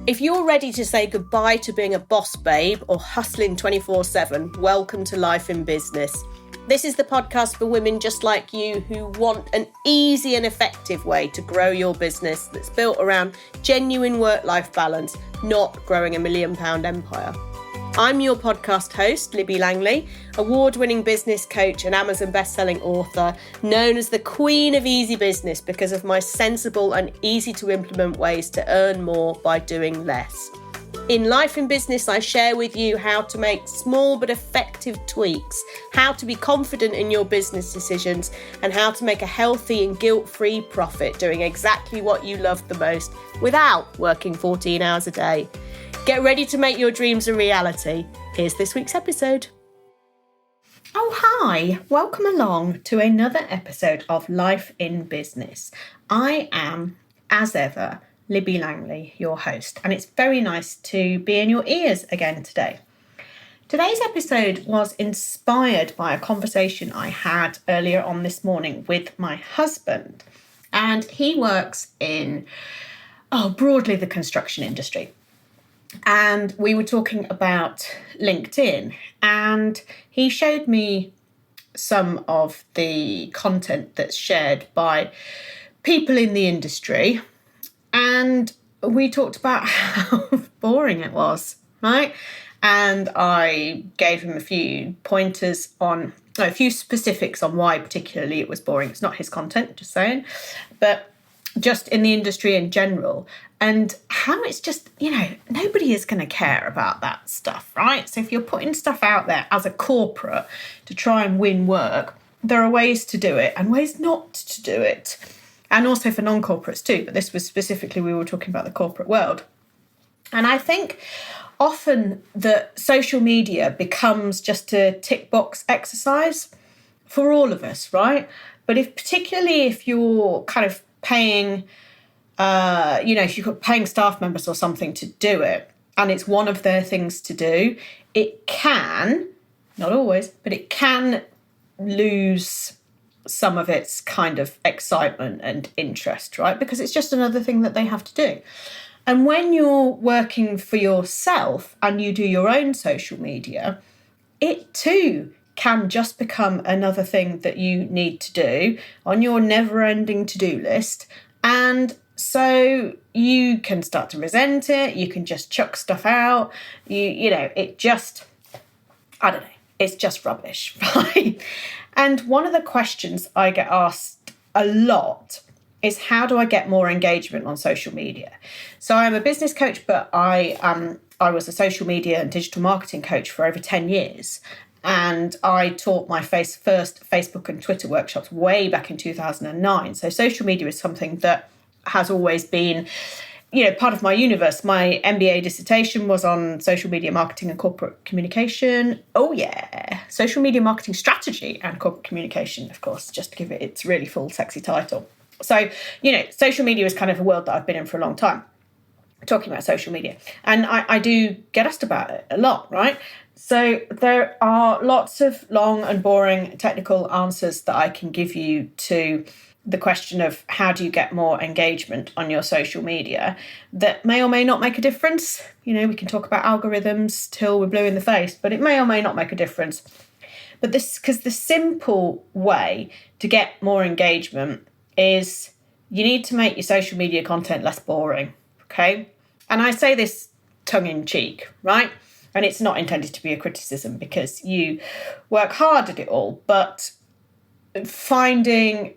If you're ready to say goodbye to being a boss babe or hustling 24/7, welcome to Life in Business. This is the podcast for women just like you who want an easy and effective way to grow your business that's built around genuine work-life balance, not growing a £1 million empire. I'm your podcast host, Libby Langley, award-winning business coach and Amazon best-selling author, known as the Queen of Easy Business because of my sensible and easy-to-implement ways to earn more by doing less. In Life in Business, I share with you how to make small but effective tweaks, how to be confident in your business decisions, and how to make a healthy and guilt-free profit doing exactly what you love the most without working 14 hours a day. Get ready to make your dreams a reality. Here's this week's episode. Oh, hi. Welcome along to another episode of Life in Business. I am, as ever, Libby Langley, your host, and it's very nice to be in your ears again today. Today's episode was inspired by a conversation I had earlier on this morning with my husband, and he works in, broadly the construction industry. And we were talking about LinkedIn, and he showed me some of the content that's shared by people in the industry, and we talked about how boring it was, right? And I gave him a few pointers on, a few specifics on why particularly it was boring. It's not his content, just saying, but just in the industry in general. And how it's just, nobody is going to care about that stuff, right? So if you're putting stuff out there as a corporate to try and win work, there are ways to do it and ways not to do it. And also for non-corporates too, but this was specifically, we were talking about the corporate world. And I think often that social media becomes just a tick box exercise for all of us, right? But particularly if you're kind of paying, if you're paying staff members or something to do it, and it's one of their things to do, it can, not always, but it can lose some of its kind of excitement and interest, right? Because it's just another thing that they have to do. And when you're working for yourself and you do your own social media, it too can just become another thing that you need to do on your never-ending to-do list. And so you can start to resent it. You can just chuck stuff out. It's just rubbish, right? And one of the questions I get asked a lot is, how do I get more engagement on social media? So I'm a business coach, but I was a social media and digital marketing coach for over 10 years. And I taught my first Facebook and Twitter workshops way back in 2009. So social media is something that has always been, part of my universe. My MBA dissertation was on social media marketing and corporate communication. Oh yeah, social media marketing strategy and corporate communication, of course, just to give it its really full sexy title. So, social media is kind of a world that I've been in for a long time, talking about social media. And I do get asked about it a lot, right? So there are lots of long and boring technical answers that I can give you to the question of how do you get more engagement on your social media that may or may not make a difference. We can talk about algorithms till we're blue in the face, but it may or may not make a difference. But because the simple way to get more engagement is you need to make your social media content less boring, okay? And I say this tongue in cheek, right? And it's not intended to be a criticism because you work hard at it all, but finding,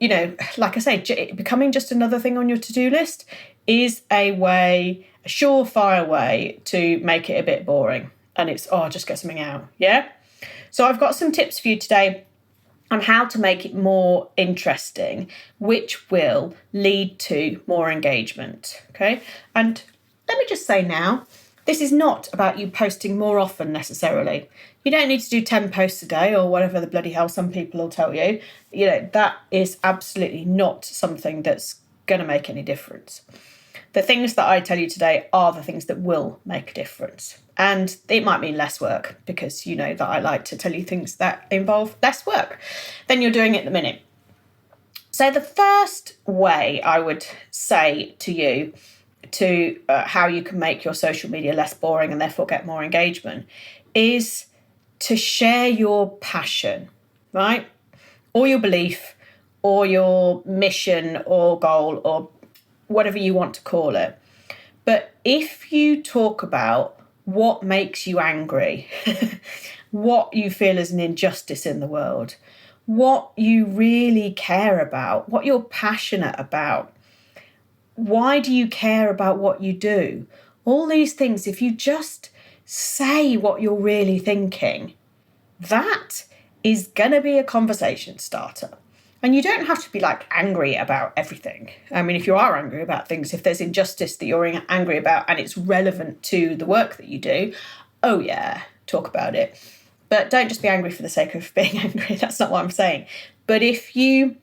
like I say, becoming just another thing on your to-do list is a surefire way to make it a bit boring. And it's, just get something out, yeah? So I've got some tips for you today on how to make it more interesting, which will lead to more engagement, okay? And let me just say now, this is not about you posting more often necessarily. You don't need to do 10 posts a day or whatever the bloody hell some people will tell you. That is absolutely not something that's going to make any difference. The things that I tell you today are the things that will make a difference. And it might mean less work because you know that I like to tell you things that involve less work than you're doing at the minute. So the first way I would say to you to how you can make your social media less boring and therefore get more engagement is to share your passion, right? Or your belief or your mission or goal or whatever you want to call it. But if you talk about what makes you angry, what you feel is an injustice in the world, what you really care about, what you're passionate about, why do you care about what you do? All these things, if you just say what you're really thinking, that is going to be a conversation starter. And you don't have to be like angry about everything. I mean, if you are angry about things, if there's injustice that you're angry about and it's relevant to the work that you do, oh yeah, talk about it. But don't just be angry for the sake of being angry. That's not what I'm saying. But if you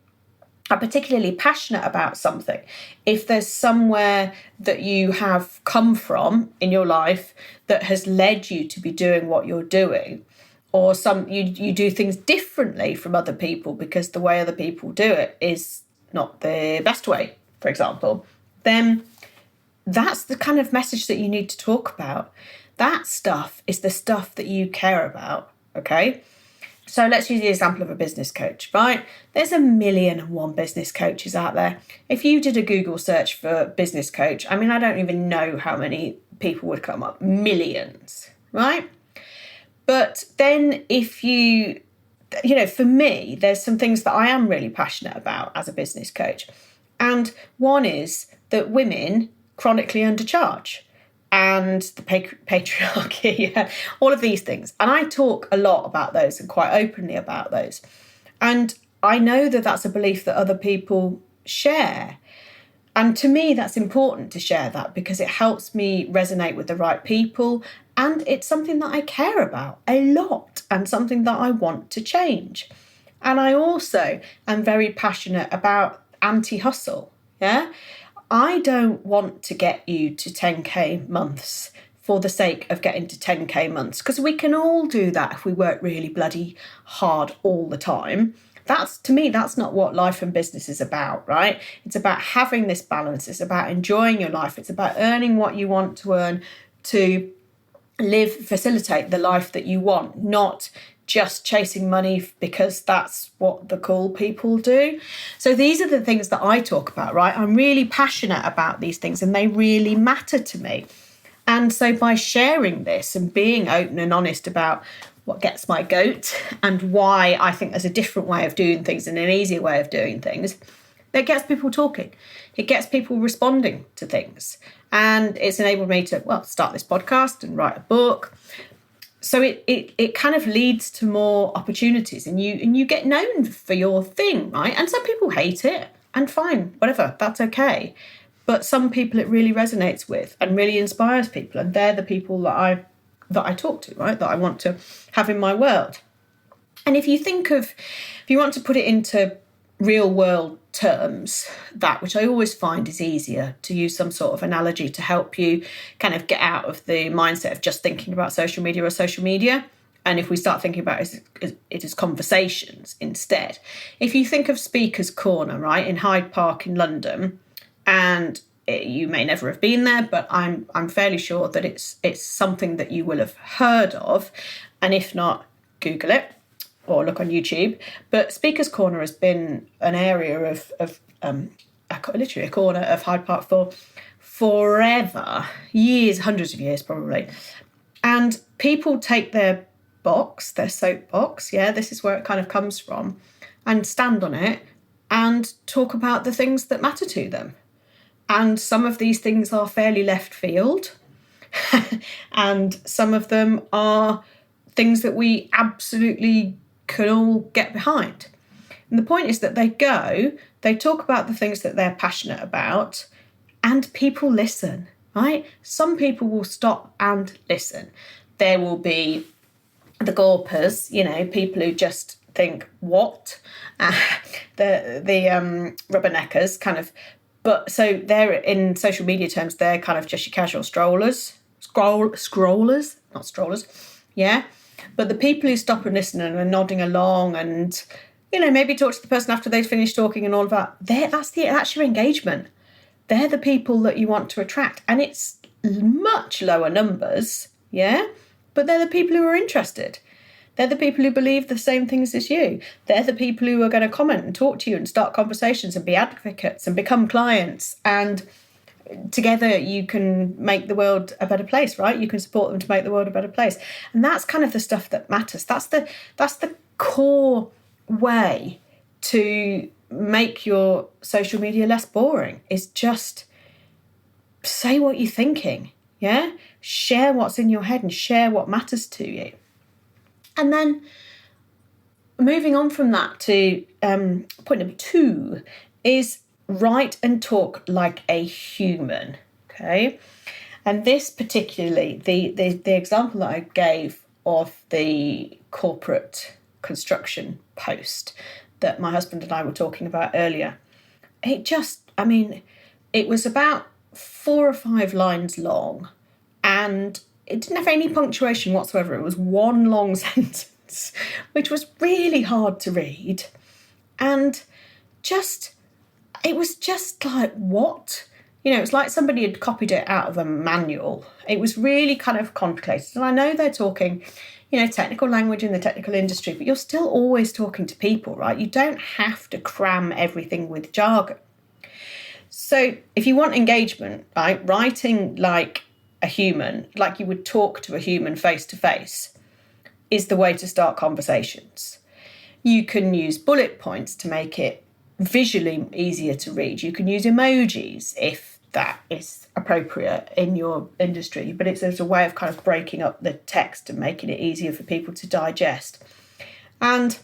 are particularly passionate about something, if there's somewhere that you have come from in your life that has led you to be doing what you're doing, or you do things differently from other people because the way other people do it is not the best way, for example, then that's the kind of message that you need to talk about. That stuff is the stuff that you care about, okay? So let's use the example of a business coach, right? There's 1,000,001 business coaches out there. If you did a Google search for business coach, I mean, I don't even know how many people would come up. Millions, right? But then if you know, for me, there's some things that I am really passionate about as a business coach. And one is that women chronically undercharge and the patriarchy, yeah, all of these things. And I talk a lot about those and quite openly about those. And I know that that's a belief that other people share. And to me, that's important to share that because it helps me resonate with the right people. And it's something that I care about a lot and something that I want to change. And I also am very passionate about anti-hustle. Yeah, I don't want to get you to 10K months for the sake of getting to 10K months, because we can all do that if we work really bloody hard all the time. To me, that's not what life and business is about, right? It's about having this balance. It's about enjoying your life. It's about earning what you want to earn to facilitate the life that you want, not just chasing money because that's what the cool people do. So these are the things that I talk about, right? I'm really passionate about these things and they really matter to me. And so by sharing this and being open and honest about what gets my goat and why I think there's a different way of doing things and an easier way of doing things, that gets people talking. It gets people responding to things. And it's enabled me to, start this podcast and write a book. So it kind of leads to more opportunities and you get known for your thing, right? And some people hate it and fine, whatever, that's okay. But some people it really resonates with and really inspires people. And they're the people that I talk to, right? That I want to have in my world. And if you want to put it into real world terms, that which I always find is easier to use some sort of analogy to help you kind of get out of the mindset of just thinking about social media. And if we start thinking about it as conversations instead, if you think of Speaker's Corner, right, in Hyde Park in London, and you may never have been there, but I'm fairly sure that it's something that you will have heard of. And if not, Google it or look on YouTube. But Speaker's Corner has been an area of literally a corner of Hyde Park for forever, years, hundreds of years probably. And people take their soapbox, yeah, this is where it kind of comes from, and stand on it and talk about the things that matter to them. And some of these things are fairly left field. And some of them are things that we absolutely can all get behind. And the point is that they talk about the things that they're passionate about, and people listen, right? Some people will stop and listen. There will be the gawpers, people who just think, what? The rubberneckers kind of. But so they're, in social media terms, they're kind of just your casual scrollers, not strollers, yeah. But the people who stop and listen and are nodding along and, maybe talk to the person after they've finished talking and all of that, that's your engagement. they're the people that you want to attract. And it's much lower numbers, yeah? But they're the people who are interested. They're the people who believe the same things as you. They're the people who are going to comment and talk to you and start conversations and be advocates and become clients. And together you can make the world a better place, right? You can support them to make the world a better place. And that's kind of the stuff that matters. That's the core way to make your social media less boring, is just say what you're thinking, yeah? Share what's in your head and share what matters to you. And then moving on from that to point number 2 is write and talk like a human, okay? And this particularly, the example that I gave of the corporate construction post that my husband and I were talking about earlier, it was about 4 or 5 lines long, and it didn't have any punctuation whatsoever. It was one long sentence, which was really hard to read. And it was just like, what? You know, it's like somebody had copied it out of a manual. It was really kind of complicated. And I know they're talking, technical language in the technical industry, but you're still always talking to people, right? You don't have to cram everything with jargon. So if you want engagement, right, writing like a human, like you would talk to a human face to face, is the way to start conversations. You can use bullet points to make it visually easier to read. You can use emojis if that is appropriate in your industry, but it's a way of kind of breaking up the text and making it easier for people to digest. And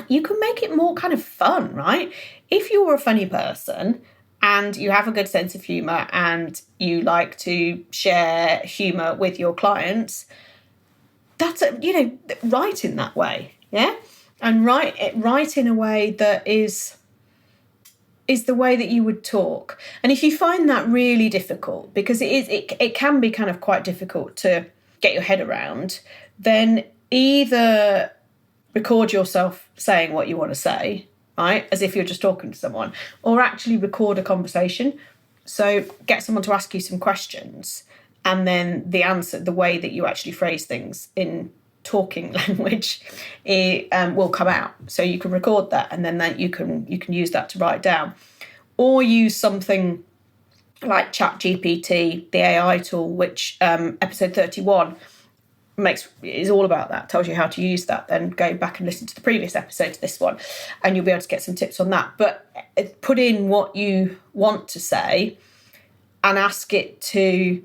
you can make it more kind of fun, right? If you're a funny person and you have a good sense of humour and you like to share humour with your clients, that's write in that way, yeah? And write in a way that is the way that you would talk. And if you find that really difficult, because it can be kind of quite difficult to get your head around, then either record yourself saying what you want to say, right, as if you're just talking to someone, or actually record a conversation. So get someone to ask you some questions, and then the answer, the way that you actually phrase things in talking language, it will come out. So you can record that, and then you can use that to write down, or use something like ChatGPT, the AI tool, which episode 31 is all about that, tells you how to use that. Then go back and listen to the previous episode to this one, and you'll be able to get some tips on that. But put in what you want to say and ask it to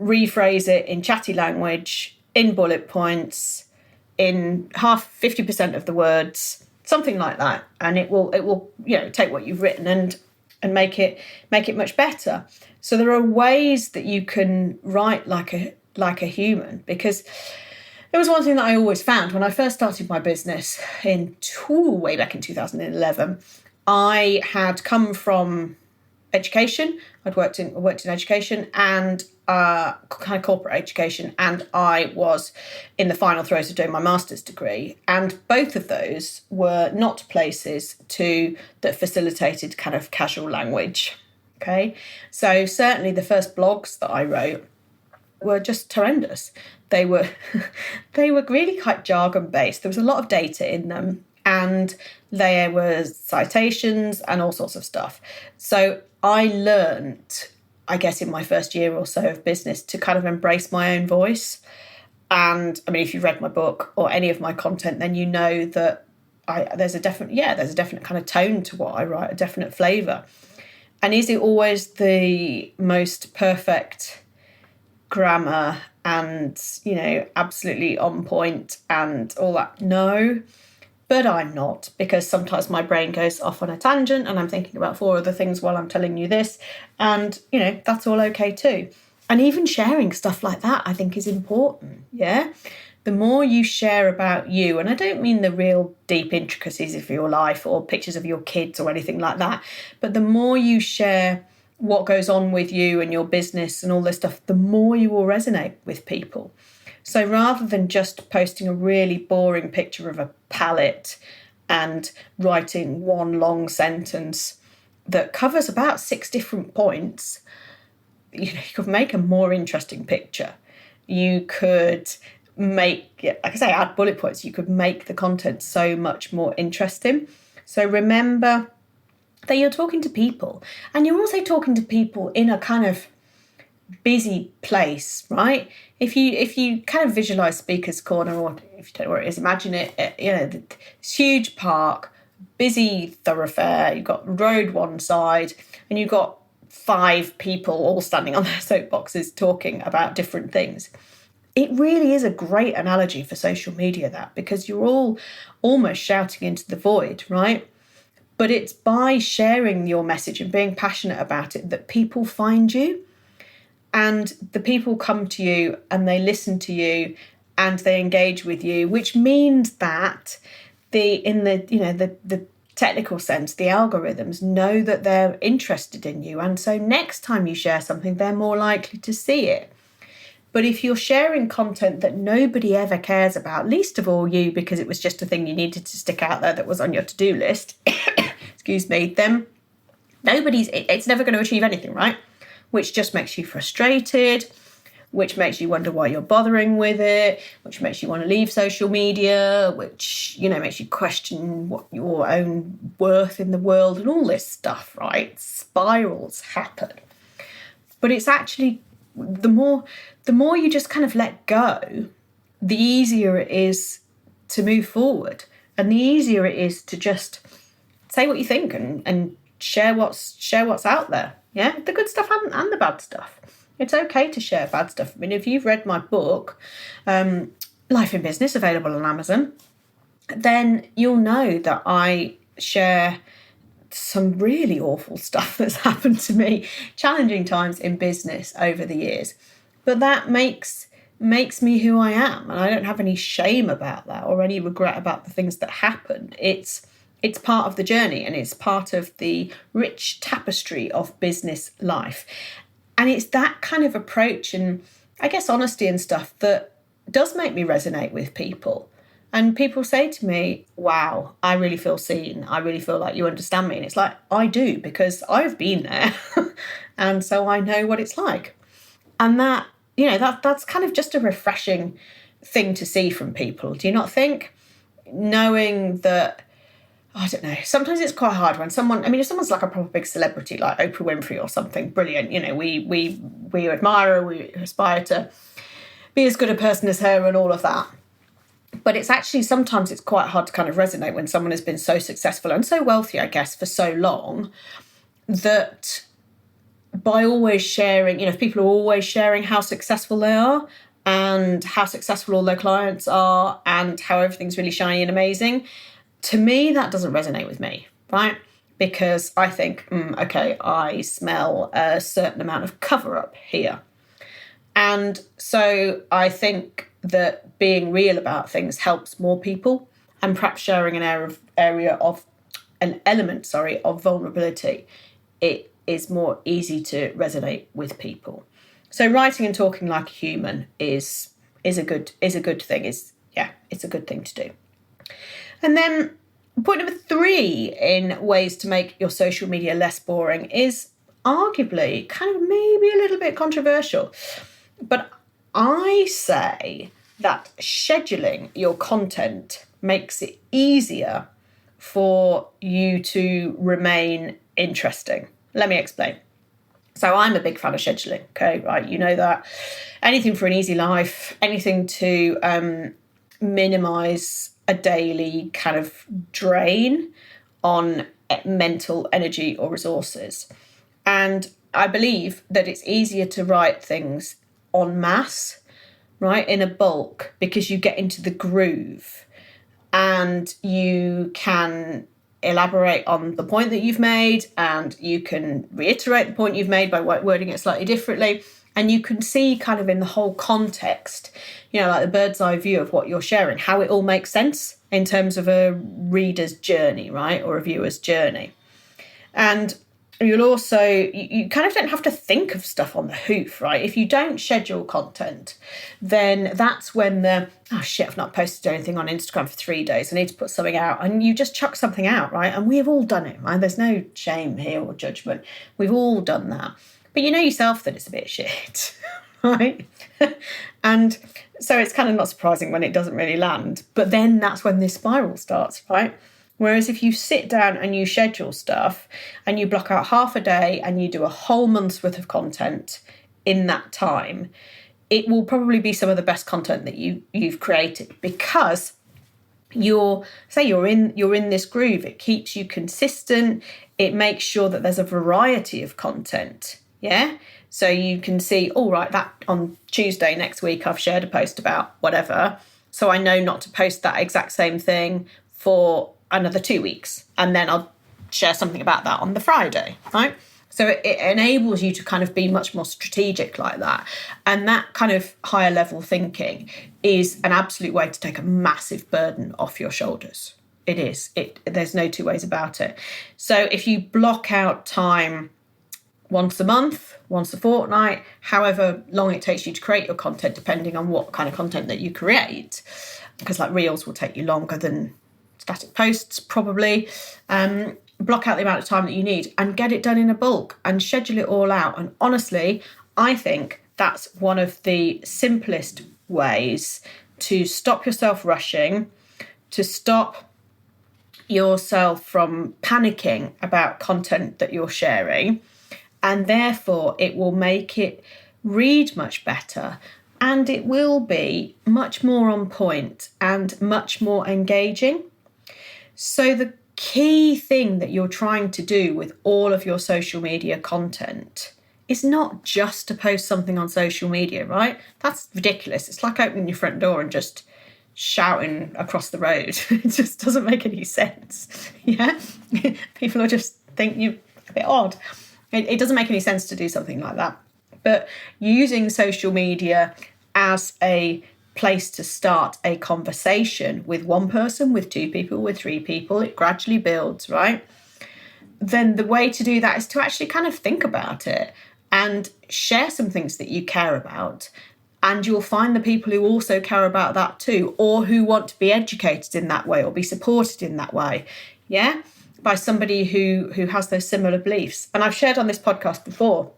rephrase it in chatty language, in bullet points, in 50% of the words, something like that, and it will take what you've written and make it much better. So there are ways that you can write like a human, because it was one thing that I always found when I first started my business way back in 2011. I had come from education. I'd worked in education and kind of corporate education, and I was in the final throes of doing my master's degree, and both of those were not places that facilitated kind of casual language. Okay, so certainly the first blogs that I wrote were just horrendous. They were really quite jargon based. There was a lot of data in them, and there were citations and all sorts of stuff. So I learned, I guess, in my first year or so of business, to kind of embrace my own voice. And I mean, if you've read my book or any of my content, then you know that there's a definite kind of tone to what I write, a definite flavour. And is it always the most perfect grammar and, absolutely on point and all that? No. But I'm not, because sometimes my brain goes off on a tangent and I'm thinking about 4 other things while I'm telling you this. And, that's all okay too. And even sharing stuff like that, I think, is important, yeah? The more you share about you, and I don't mean the real deep intricacies of your life or pictures of your kids or anything like that, but the more you share what goes on with you and your business and all this stuff, the more you will resonate with people. So rather than just posting a really boring picture of a palette and writing one long sentence, that covers about 6 different points, you could make a more interesting picture. You could make, like I say, add bullet points. You could make the content so much more interesting. So remember that you're talking to people, and you're also talking to people in a kind of busy place, right? If you kind of visualize Speaker's Corner, or if you don't know where it is, imagine it, this huge park, busy thoroughfare, you've got road one side, and you've got 5 people all standing on their soapboxes talking about different things. It really is a great analogy for social media, that, because you're all almost shouting into the void, right? But it's by sharing your message and being passionate about it that people find you. And the people come to you and they listen to you and they engage with you, which means that in the technical sense, the algorithms know that they're interested in you. And so next time you share something, they're more likely to see it. But if you're sharing content that nobody ever cares about, least of all you, because it was just a thing you needed to stick out there that was on your to-do list, excuse me, then it's never going to achieve anything, right? Which just makes you frustrated, which makes you wonder why you're bothering with it, which makes you want to leave social media, which, makes you question what your own worth in the world and all this stuff, right? Spirals happen. But it's actually, the more you just kind of let go, the easier it is to move forward, and the easier it is to just say what you think and share what's out there. Yeah, the good stuff and the bad stuff. It's okay to share bad stuff. I mean, if you've read my book, Life in Business, available on Amazon, then you'll know that I share some really awful stuff that's happened to me, challenging times in business over the years. But that makes me who I am, and I don't have any shame about that or any regret about the things that happened. It's part of the journey, and it's part of the rich tapestry of business life. And it's that kind of approach and, I guess, honesty and stuff that does make me resonate with people. And people say to me, wow, I really feel seen. I really feel like you understand me. And it's like, I do, because I've been there. And so I know what it's like. And that, that's kind of just a refreshing thing to see from people. Do you not think? Knowing that, I don't know, sometimes it's quite hard when if someone's like a proper big celebrity, like Oprah Winfrey or something, brilliant, we admire her, we aspire to be as good a person as her and all of that. But sometimes it's quite hard to kind of resonate when someone has been so successful and so wealthy, I guess, for so long, that by always sharing, if people are always sharing how successful they are and how successful all their clients are and how everything's really shiny and amazing, to me, that doesn't resonate with me, right? Because I think, okay, I smell a certain amount of cover-up here. And so I think that being real about things helps more people, and perhaps sharing an element of vulnerability, it is more easy to resonate with people. So writing and talking like a human is a good thing. It's a good thing to do. And then point number 3 in ways to make your social media less boring is arguably kind of maybe a little bit controversial. But I say that scheduling your content makes it easier for you to remain interesting. Let me explain. So I'm a big fan of scheduling, okay, right? You know that. Anything for an easy life, anything to minimise a daily kind of drain on mental energy or resources. And I believe that it's easier to write things en masse, right, in a bulk, because you get into the groove and you can elaborate on the point that you've made, and you can reiterate the point you've made by wording it slightly differently, and you can see kind of in the whole context, like the bird's eye view of what you're sharing, how it all makes sense in terms of a reader's journey, right, or a viewer's journey. And you'll also, you kind of don't have to think of stuff on the hoof, right? If you don't schedule content, then that's when I've not posted anything on Instagram for 3 days. I need to put something out. And you just chuck something out, right? And we've all done it, right? There's no shame here or judgment. We've all done that. But you know yourself that it's a bit shit, right? And so it's kind of not surprising when it doesn't really land. But then that's when this spiral starts, right? Whereas if you sit down and you schedule stuff and you block out half a day and you do a whole month's worth of content in that time, it will probably be some of the best content that you've created, because you're in this groove. It keeps you consistent. It makes sure that there's a variety of content. Yeah. So you can see, all right, that on Tuesday next week, I've shared a post about whatever. So I know not to post that exact same thing for another 2 weeks. And then I'll share something about that on the Friday, right? So it enables you to kind of be much more strategic like that. And that kind of higher level thinking is an absolute way to take a massive burden off your shoulders. It is. There's no two ways about it. So if you block out time once a month, once a fortnight, however long it takes you to create your content, depending on what kind of content that you create, because like reels will take you longer than static posts probably, block out the amount of time that you need and get it done in a bulk and schedule it all out. And honestly, I think that's one of the simplest ways to stop yourself rushing, to stop yourself from panicking about content that you're sharing, and therefore it will make it read much better, and it will be much more on point and much more engaging. So the key thing that you're trying to do with all of your social media content is not just to post something on social media, right? That's ridiculous. It's like opening your front door and just shouting across the road. It just doesn't make any sense. Yeah, people will just think you're a bit odd. It doesn't make any sense to do something like that. But using social media as a place to start a conversation with one person, with two people, with three people, it gradually builds, right? Then the way to do that is to actually kind of think about it and share some things that you care about. And you'll find the people who also care about that too, or who want to be educated in that way or be supported in that way. Yeah, by somebody who has those similar beliefs. And I've shared on this podcast before,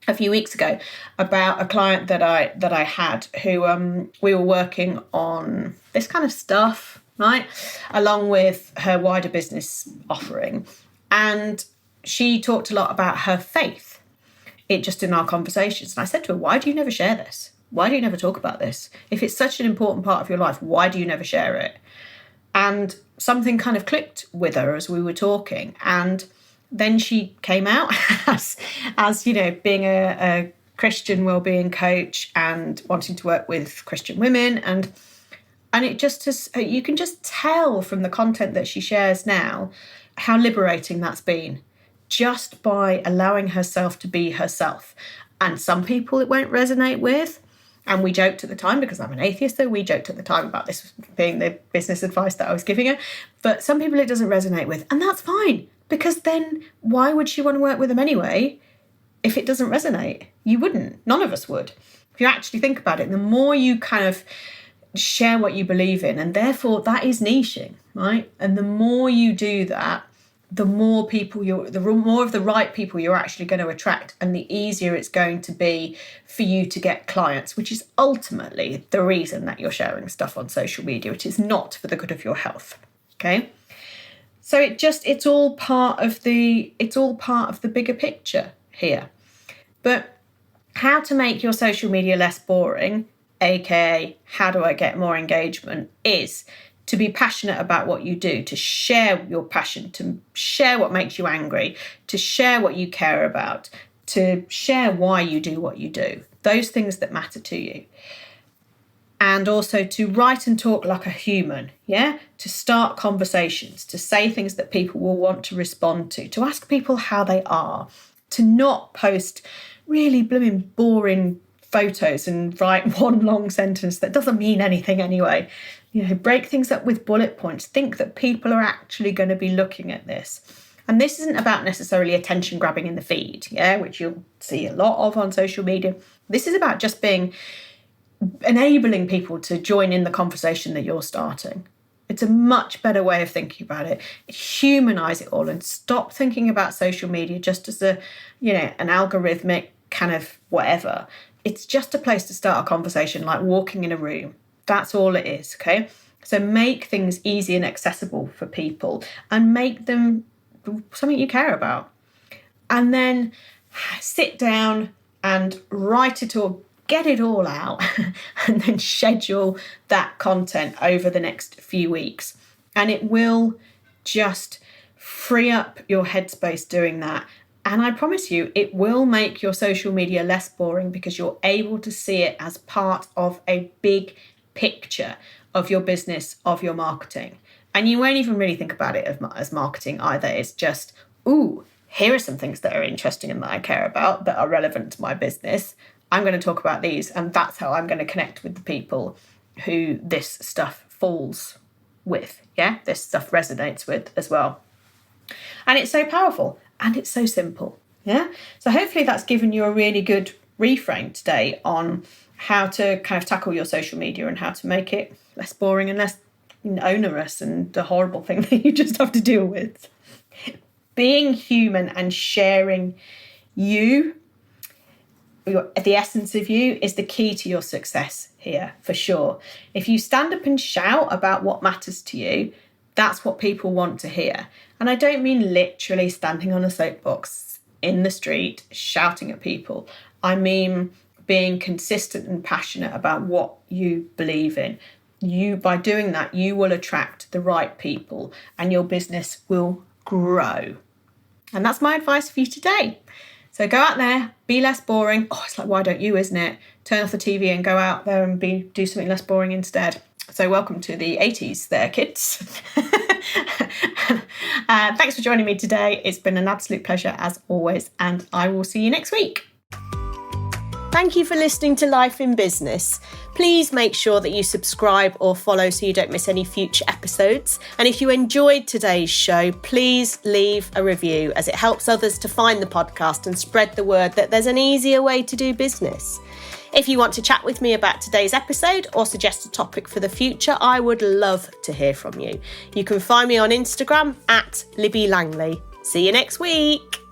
a few weeks ago, about a client that I had who we were working on this kind of stuff, right, along with her wider business offering. And she talked a lot about her faith, just in our conversations. And I said to her, why do you never share this? Why do you never talk about this? If it's such an important part of your life, why do you never share it? And something kind of clicked with her as we were talking. And then she came out as you know, being a Christian wellbeing coach and wanting to work with Christian women. And it just has, you can just tell from the content that she shares now how liberating that's been, just by allowing herself to be herself. And some people it won't resonate with. And we joked at the time, because I'm an atheist, so we joked at the time about this being the business advice that I was giving her. But some people it doesn't resonate with, and that's fine. Because then why would she want to work with them anyway if it doesn't resonate? You wouldn't. None of us would. If you actually think about it, the more you kind of share what you believe in, and therefore that is niching, right? And the more you do that, the more of the right people you're actually going to attract, and the easier it's going to be for you to get clients, which is ultimately the reason that you're sharing stuff on social media, which is not for the good of your health. Okay? So it's all part of the bigger picture here. But how to make your social media less boring, aka how do I get more engagement, is to be passionate about what you do, to share your passion, to share what makes you angry, to share what you care about, to share why you do what you do, those things that matter to you. And also to write and talk like a human, yeah? To start conversations, to say things that people will want to respond to ask people how they are, to not post really blooming boring photos and write one long sentence that doesn't mean anything anyway. You know, break things up with bullet points. Think that people are actually going to be looking at this. And this isn't about necessarily attention grabbing in the feed, which you'll see a lot of on social media. This is about just enabling people to join in the conversation that you're starting. It's a much better way of thinking about it. Humanize it all and stop thinking about social media just as an algorithmic kind of whatever. It's just a place to start a conversation, like walking in a room. That's all it is, okay? So make things easy and accessible for people and make them something you care about. And then sit down and write it all, get it all out, and then schedule that content over the next few weeks. And it will just free up your headspace doing that. And I promise you, it will make your social media less boring because you're able to see it as part of a big picture of your business, of your marketing. And you won't even really think about it as marketing either. It's just, here are some things that are interesting and that I care about, that are relevant to my business. I'm going to talk about these, and that's how I'm going to connect with the people who this stuff falls with. This stuff resonates with as well. And it's so powerful and it's so simple. So hopefully that's given you a really good reframe today on how to kind of tackle your social media and how to make it less boring and less onerous and the horrible thing that you just have to deal with. Being human and sharing the essence of you is the key to your success here, for sure. If you stand up and shout about what matters to you, that's what people want to hear. And I don't mean literally standing on a soapbox in the street shouting at people. I mean being consistent and passionate about what you believe in. By doing that, you will attract the right people and your business will grow. And that's my advice for you today. So go out there, be less boring. It's like, why don't you, isn't it? Turn off the TV and go out there and do something less boring instead. So welcome to the 80s there, kids. Thanks for joining me today. It's been an absolute pleasure as always, and I will see you next week. Thank you for listening to Life in Business. Please make sure that you subscribe or follow so you don't miss any future episodes. And if you enjoyed today's show, please leave a review, as it helps others to find the podcast and spread the word that there's an easier way to do business. If you want to chat with me about today's episode or suggest a topic for the future, I would love to hear from you. You can find me on Instagram @Libby Langley. See you next week.